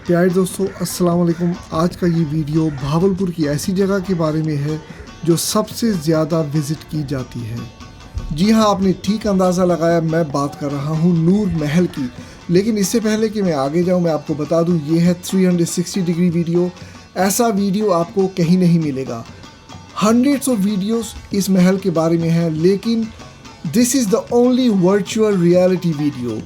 प्यारे दोस्तों, अस्सलाम वालेकुम। आज का ये वीडियो भावलपुर की ऐसी जगह के बारे में है जो सबसे ज़्यादा विज़िट की जाती है। जी हाँ, आपने ठीक अंदाज़ा लगाया, मैं बात कर रहा हूँ नूर महल की। लेकिन इससे पहले कि मैं आगे जाऊँ, मैं आपको बता दूँ ये है 360 डिग्री वीडियो। ऐसा वीडियो आपको कहीं नहीं मिलेगा। हंड्रेड्स ऑफ वीडियोस इस महल के बारे में हैं, लेकिन this is the only virtual reality video.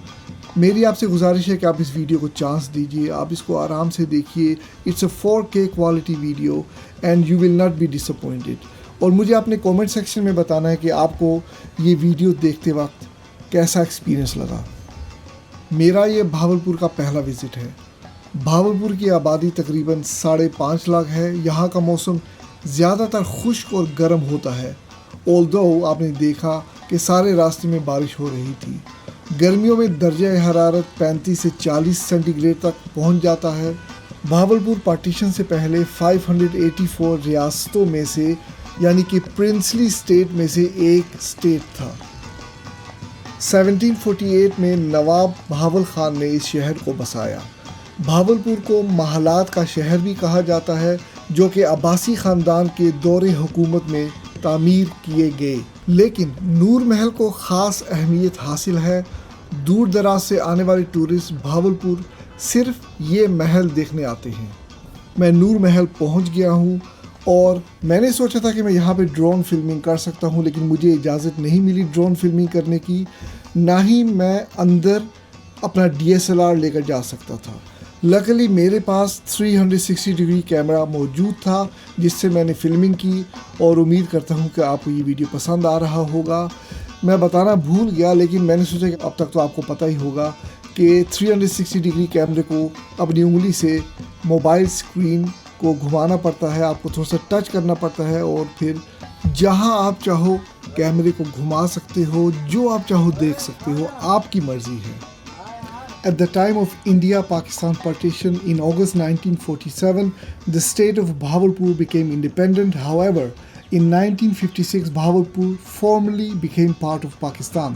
मेरी आपसे गुजारिश है कि आप इस वीडियो को चांस दीजिए, आप इसको आराम से देखिए। It's a 4K quality video and you will not be disappointed. और मुझे अपने कमेंट सेक्शन में बताना है कि आपको ये वीडियो देखते वक्त कैसा एक्सपीरियंस लगा। मेरा ये भावलपुर का पहला विज़िट है। भावलपुर की आबादी तकरीबन 5.5 लाख है। यहाँ का मौसम ज़्यादातर खुश्क और गर्म होता है। ऑल्दो आपने देखा कि सारे रास्ते में बारिश हो रही थी। गर्मियों में दर्जा हरारत 35 से 40 सेंटीग्रेड तक पहुंच जाता है। भावलपुर पार्टीशन से पहले 584 रियासतों में से यानी कि प्रिंसली स्टेट में से एक स्टेट था। 1748 में नवाब भावल खान ने इस शहर को बसाया। भावलपुर को महलात का शहर भी कहा जाता है, जो कि अब्बासी ख़ानदान के दौरे हुकूमत में तामीर किए गए। लेकिन नूर महल को ख़ास अहमियत हासिल है। दूर दराज से आने वाले टूरिस्ट भावलपुर सिर्फ ये महल देखने आते हैं। मैं नूर महल पहुंच गया हूं और मैंने सोचा था कि मैं यहाँ पे ड्रोन फिल्मिंग कर सकता हूं, लेकिन मुझे इजाज़त नहीं मिली ड्रोन फिल्मिंग करने की। ना ही मैं अंदर अपना DSLR लेकर जा सकता था। लकीली मेरे पास 360 डिग्री कैमरा मौजूद था, जिससे मैंने फ़िल्मिंग की और उम्मीद करता हूं कि आपको ये वीडियो पसंद आ रहा होगा। मैं बताना भूल गया, लेकिन मैंने सोचा कि अब तक तो आपको पता ही होगा कि 360 डिग्री कैमरे को अपनी उंगली से मोबाइल स्क्रीन को घुमाना पड़ता है, आपको थोड़ा सा टच करना पड़ता है और फिर जहां आप चाहो कैमरे को घुमा सकते हो, जो आप चाहो देख सकते हो, आपकी मर्ज़ी है। At the time of India-Pakistan partition in August 1947, the state of Bahawalpur became independent. However, in 1956, Bahawalpur formally became part of Pakistan.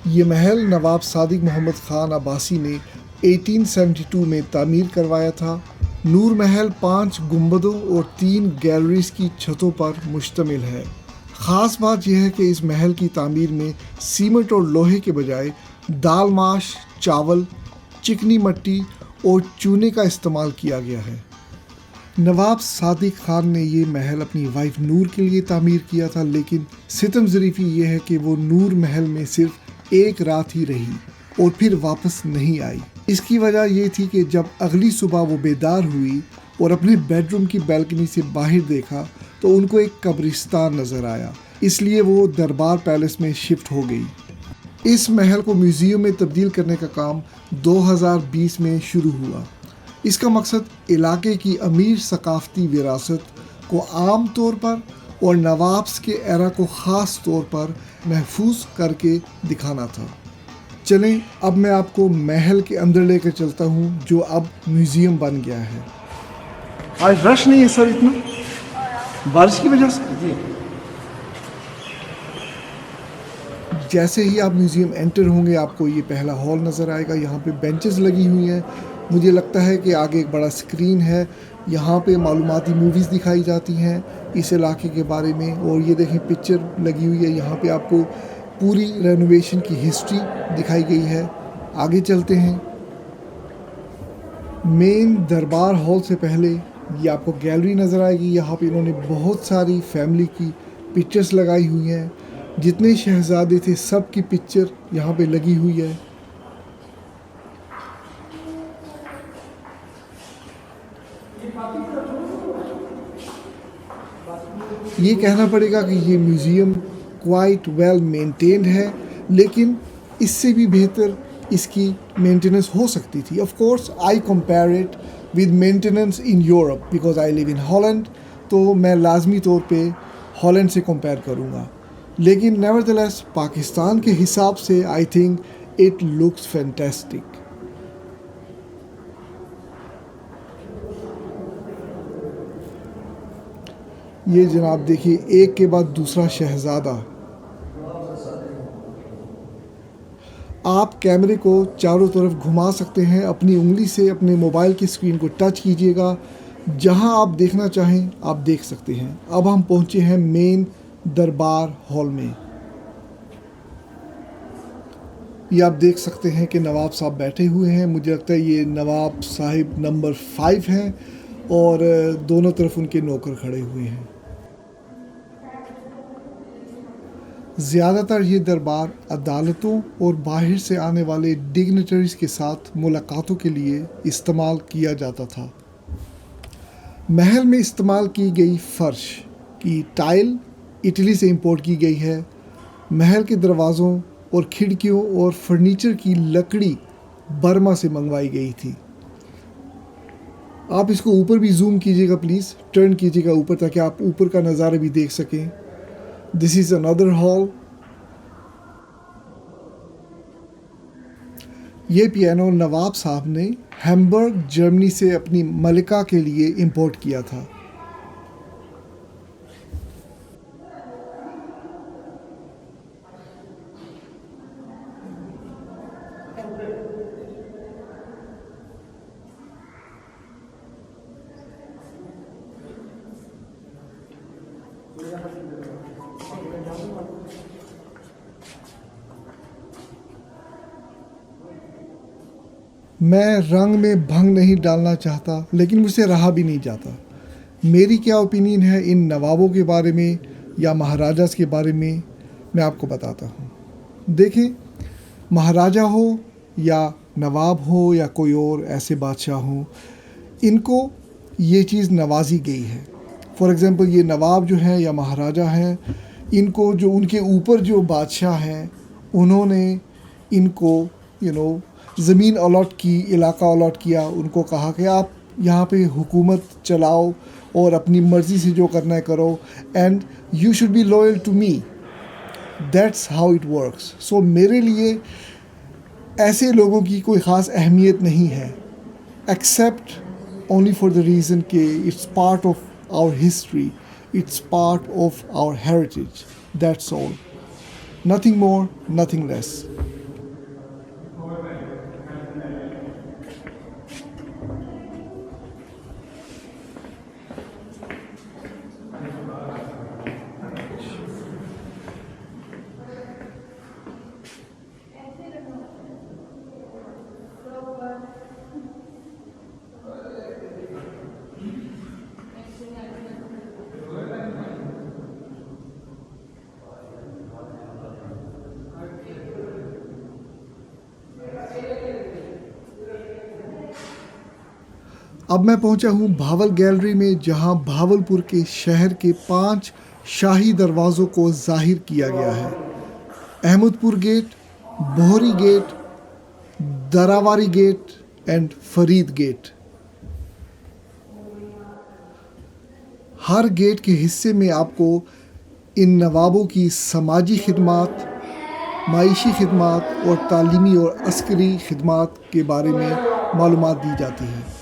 ये महल नवाब सादिक मोहम्मद ख़ान अब्बासी ने 1872 में तामीर करवाया था। नूर महल 5 गुंबदों और 3 गैलरीज की छतों पर मुश्तमिल है। ख़ास बात यह है कि इस महल की तामीर में सीमेंट और लोहे के बजाय दाल माश, चावल, चिकनी मट्टी और चूने का इस्तेमाल किया गया है। नवाब सादिक खान ने ये महल अपनी वाइफ नूर के लिए तामीर किया था, लेकिन सितम ज़रीफ़ी ये है कि वो नूर महल में सिर्फ एक रात ही रही और फिर वापस नहीं आई। इसकी वजह ये थी कि जब अगली सुबह वो बेदार हुई और अपने बेडरूम की बैल्कनी से बाहर देखा तो उनको एक कब्रिस्तान नज़र आया, इसलिए वो दरबार पैलेस में शिफ्ट हो गई। इस महल को म्यूज़ियम में तब्दील करने का काम 2020 में शुरू हुआ। इसका मकसद इलाके की अमीर सकाफ़ती विरासत को आम तौर पर और नवाब्स के एरा को ख़ास तौर पर महफूज करके दिखाना था। चलें, अब मैं आपको महल के अंदर लेकर चलता हूँ, जो अब म्यूज़ियम बन गया है। आज रश नहीं है सर, इतना बारिश की वजह से। जैसे ही आप म्यूज़ियम एंटर होंगे, आपको ये पहला हॉल नज़र आएगा। यहाँ पे बेंचेस लगी हुई हैं। मुझे लगता है कि आगे एक बड़ा स्क्रीन है। यहाँ पे मालूमाती मूवीज़ दिखाई जाती हैं इस इलाके के बारे में। और ये देखें, पिक्चर लगी हुई है। यहाँ पे आपको पूरी रेनोवेशन की हिस्ट्री दिखाई गई है। आगे चलते हैं। मेन दरबार हॉल से पहले ये आपको गैलरी नज़र आएगी। यहाँ पे इन्होंने बहुत सारी फैमिली की पिक्चर्स लगाई हुई हैं। जितने शहजादे थे सब की पिक्चर यहाँ पे लगी हुई है। ये कहना पड़ेगा कि ये म्यूज़ियम क्वाइट वेल मेंटेन्ड है, लेकिन इससे भी बेहतर इसकी मेंटेनेंस हो सकती थी। Of course I compare it with maintenance in Europe because I live in Holland, तो मैं लाजमी तौर पे हॉलैंड से कंपेयर करूँगा। लेकिन नेवरदलेस पाकिस्तान के हिसाब से I think it looks fantastic. ये जनाब देखिए, एक के बाद दूसरा शहज़ादा। आप कैमरे को चारों तरफ घुमा सकते हैं, अपनी उंगली से अपने मोबाइल की स्क्रीन को टच कीजिएगा, जहां आप देखना चाहें आप देख सकते हैं। अब हम पहुंचे हैं मेन दरबार हॉल में। ये आप देख सकते हैं कि नवाब साहब बैठे हुए हैं। मुझे लगता है ये नवाब साहिब नंबर 5 हैं और दोनों तरफ उनके नौकर खड़े हुए हैं। ज़्यादातर ये दरबार अदालतों और बाहर से आने वाले डिग्नेटरीज के साथ मुलाकातों के लिए इस्तेमाल किया जाता था। महल में इस्तेमाल की गई फर्श की टाइल इटली से इंपोर्ट की गई है। महल के दरवाज़ों और खिड़कियों और फर्नीचर की लकड़ी बर्मा से मंगवाई गई थी। आप इसको ऊपर भी जूम कीजिएगा, प्लीज़ टर्न कीजिएगा ऊपर ताकि आप ऊपर का नज़ारा भी देख सकें। This is another hall. ये पियानो नवाब साहब ने हैम्बर्ग जर्मनी से अपनी मलिका के लिए इंपोर्ट किया था। मैं रंग में भंग नहीं डालना चाहता, लेकिन मुझसे रहा भी नहीं जाता। मेरी क्या ओपिनियन है इन नवाबों के बारे में या महाराजास के बारे में, मैं आपको बताता हूँ। देखें, महाराजा हो या नवाब हो या कोई और ऐसे बादशाह हो, इनको ये चीज़ नवाजी गई है। फॉर एग्ज़ाम्पल ये नवाब जो हैं या महाराजा हैं, इनको जो उनके ऊपर जो बादशाह हैं उन्होंने इनको ज़मीन अलॉट की, इलाका अलॉट किया, उनको कहा कि आप यहाँ पे हुकूमत चलाओ और अपनी मर्ज़ी से जो करना है करो, and you should be loyal to me. That's how it works. So मेरे लिए ऐसे लोगों की कोई ख़ास अहमियत नहीं है, except only for the reason कि it's part of our history, it's part of our heritage, that's all, nothing more, nothing less. अब मैं पहुंचा हूं भावल गैलरी में, जहां भावलपुर के शहर के 5 शाही दरवाज़ों को ज़ाहिर किया गया है। Ahmadpur gate, Bohri gate, Darawari gate and Farid gate. हर गेट के हिस्से में आपको इन नवाबों की समाजी खिदमात, माइशी खिदमात और तालीमी और अस्करी खिदमात के बारे में मालूमात दी जाती है।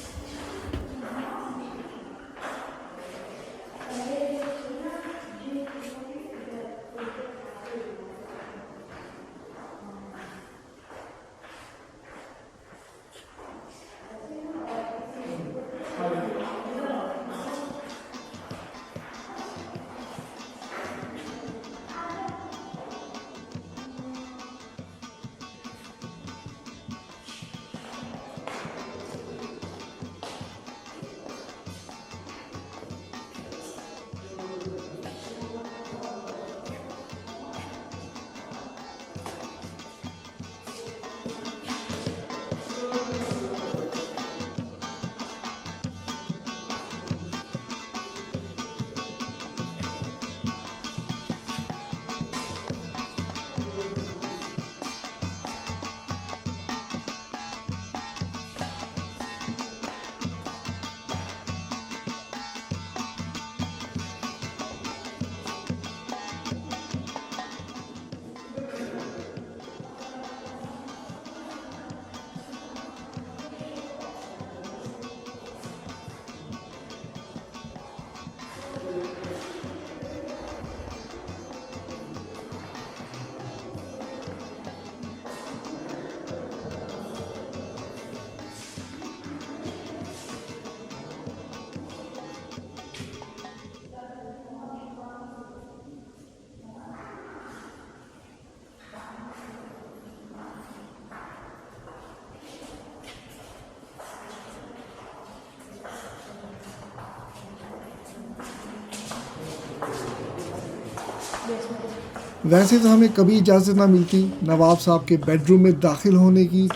वैसे तो हमें कभी इजाज़त ना मिलती नवाब साहब के बेडरूम में दाखिल होने की,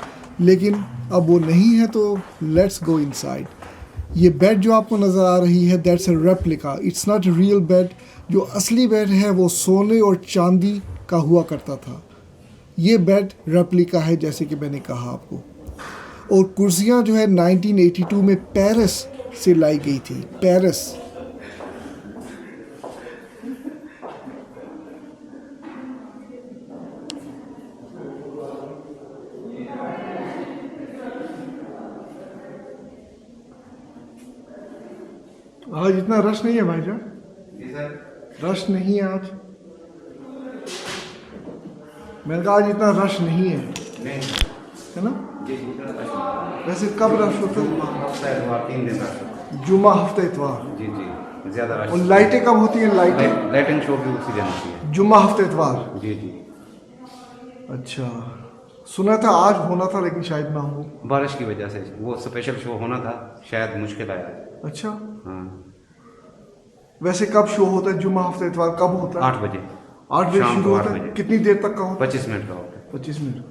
लेकिन अब वो नहीं है तो लेट्स गो इनसाइड। ये बेड जो आपको नज़र आ रही है that's a replica, it's not real bed. जो असली बेड है वो सोने और चांदी का हुआ करता था। ये बेड रेप्लिका है जैसे कि मैंने कहा आपको। और कुर्सियाँ जो है 1982 में पेरिस से लाई गई थी, पेरिस। आज इतना रश नहीं है भाईजान, रश नहीं है आज। मैंने कहा आज इतना रश नहीं है, है ना? वैसे कब रश होता है? 3 दिन रश। जुमा, हफ्ता, इतवार। जी ज़्यादा रश। और लाइटें कब होती हैं? लाइटिंग शो भी उसी दिन होती है। जुमा, हफ्ता, इतवार। जी। अच्छा, सुना था आज होना था लेकिन शायद ना हो, बारिश की वजह से। वो स्पेशल शो होना था, शायद मुश्किल आया। अच्छा। हाँ। वैसे कब शो होता है? जुमा, हफ्ता, इतवार कब होता है? 8 बजे। 8 बजे शाम शुरू को होता 8 है। बजे। कितनी देर तक का होता है? 25 मिनट का होता है। 25 मिनट।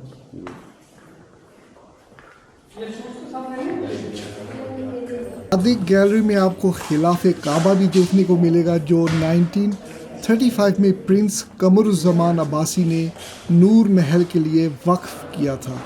आदिक गैलरी में आपको खिलाफ काबा भी देखने को मिलेगा जो 1935 में प्रिंस कमरुज़्ज़मान अब्बासी ने नूर महल के लिए वक्फ किया था।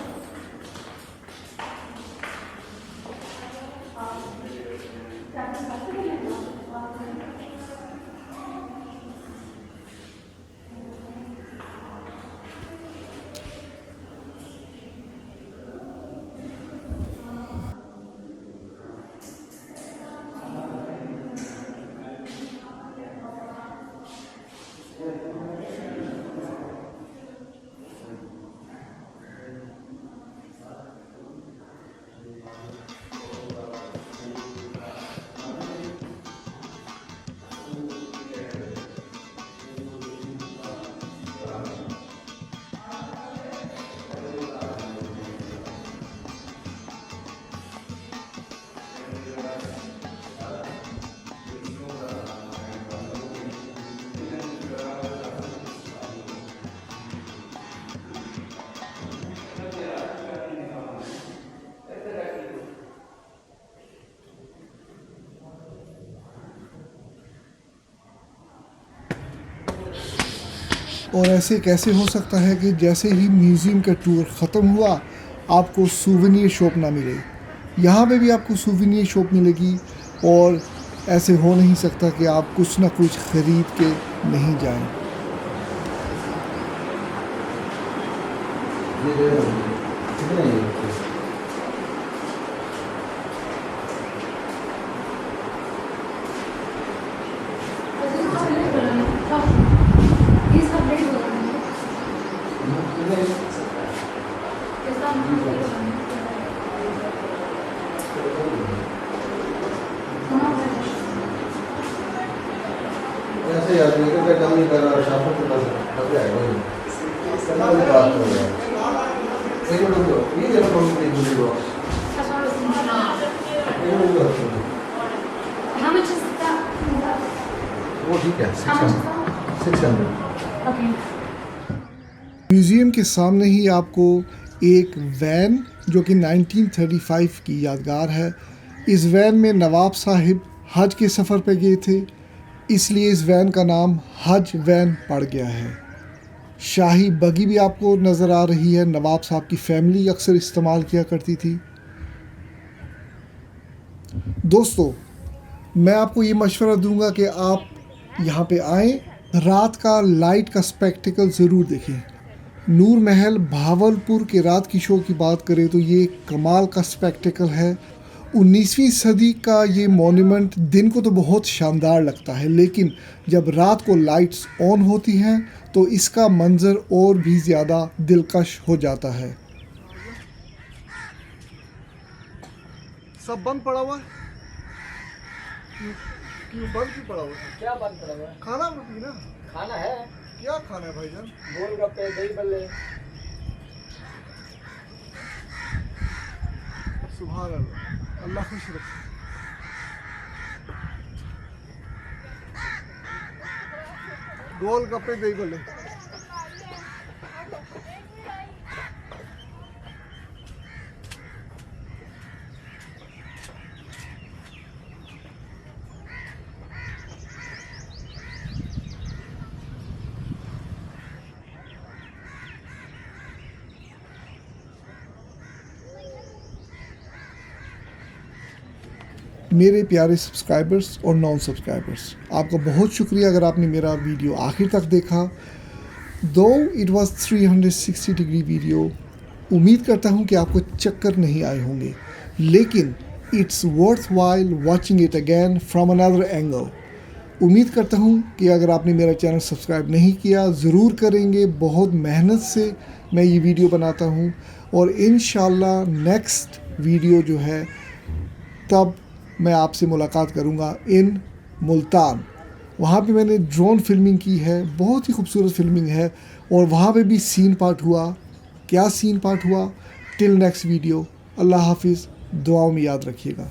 और ऐसे कैसे हो सकता है कि जैसे ही म्यूज़ियम का टूर ख़त्म हुआ आपको सूवेनियर शॉप ना मिले? यहाँ पे भी आपको सूवेनियर शॉप मिलेगी और ऐसे हो नहीं सकता कि आप कुछ ना कुछ ख़रीद के नहीं जाएं। ऐसे यार मेरे को काम नहीं कर रहा शाम को कब आएगा ये सलाह की बात हो रहा है। एक मिनट रुको, ये जरा कौन सी दूसरी box How much is that? वो ठीक है। How much is that? 600। Okay. Museum के सामने ही आपको एक वैन जो कि 1935 की यादगार है। इस वैन में नवाब साहिब हज के सफ़र पर गए थे, इसलिए इस वैन का नाम हज वैन पड़ गया है। शाही बगी भी आपको नज़र आ रही है, नवाब साहब की फैमिली अक्सर इस्तेमाल किया करती थी। दोस्तों, मैं आपको ये मशवरा दूंगा कि आप यहाँ पे आएँ, रात का लाइट का स्पेक्टिकल ज़रूर देखें। नूर महल भावलपुर के रात की शो की बात करें तो ये कमाल का स्पेक्टिकल है। 19वीं सदी का ये मॉन्यूमेंट दिन को तो बहुत शानदार लगता है, लेकिन जब रात को लाइट्स ऑन होती हैं तो इसका मंजर और भी ज़्यादा दिलकश हो जाता है। सब बंद पड़ा हुआ है? क्यों बंद क्यों पड़ा हुआ है? क्या बंद पड़ा हुआ है? खाना पीना खाना है, क्या खाना है भाईजान? गोलगप्पे, दही बल्ले। सुभान अल्लाह, अल्लाह खुश रखे। गोलगप्पे, दही बल्ले। मेरे प्यारे सब्सक्राइबर्स और नॉन सब्सक्राइबर्स, आपका बहुत शुक्रिया अगर आपने मेरा वीडियो आखिर तक देखा। दो इट वाज 360 डिग्री वीडियो, उम्मीद करता हूँ कि आपको चक्कर नहीं आए होंगे, लेकिन it's worth while watching it again from another angle. उम्मीद करता हूँ कि अगर आपने मेरा चैनल सब्सक्राइब नहीं किया ज़रूर करेंगे। बहुत मेहनत से मैं ये वीडियो बनाता हूँ और इंशाल्लाह नेक्स्ट वीडियो जो है तब मैं आपसे मुलाकात करूँगा इन मुल्तान। वहाँ पे मैंने ड्रोन फिल्मिंग की है, बहुत ही खूबसूरत फिल्मिंग है और वहाँ पे भी सीन पार्ट हुआ। क्या सीन पार्ट हुआ? टिल नेक्स्ट वीडियो, अल्लाह हाफिज़, दुआओं में याद रखिएगा।